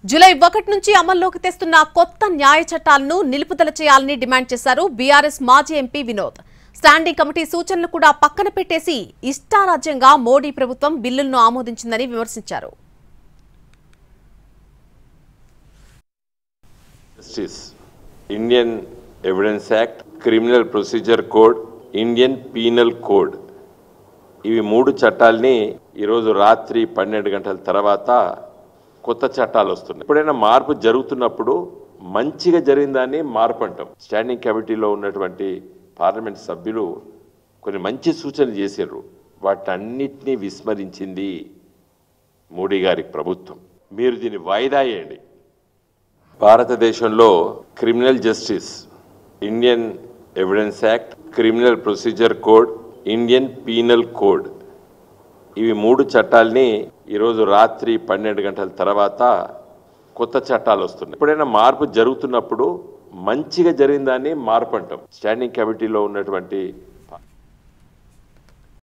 July 1 నుంచి అమల్లోకి తెస్తున్న కొత్త న్యాయ చట్టాలను నిలుపుదల చేయాలని డిమాండ్ చేశారు బీఆర్ఎస్ మాజీ ఎంపీ వినోద్. స్టాండింగ్ కమిటీ సూచనలు కూడా పక్కన పెట్టేసి ఇష్టారాజ్యంగా మోడీ ప్రభుత్వం బిల్లులను ఆమోదించిందని విమర్శించారు. Indian evidence act, criminal procedure code, Indian penal code, ఇవి మూడు చట్టాలని ఈరోజు రాత్రి 12 గంటల తర్వాత కొత్త చట్టాలు వస్తున్నాయి. ఎప్పుడైనా మార్పు జరుగుతున్నప్పుడు మంచిగా జరిగిందని మార్పు అంటాం. స్టాండింగ్ కమిటీలో ఉన్నటువంటి పార్లమెంట్ సభ్యులు కొన్ని మంచి సూచనలు చేశారు. వాటన్నిటినీ విస్మరించింది మోడీ గారి ప్రభుత్వం. మీరు దీన్ని వాయిదా వేయండి. భారతదేశంలో criminal justice, Indian evidence act, criminal procedure code, Indian penal code, ఇవి మూడు చట్టాలని ఈరోజు రాత్రి 12 గంటల తర్వాత కొత్త చట్టాలు వస్తున్నాయి. ఎప్పుడైనా మార్పు జరుగుతున్నప్పుడు మంచిగా జరిగిందని మార్పు అంటాం. స్టాండింగ్ కమిటీలో ఉన్నటువంటి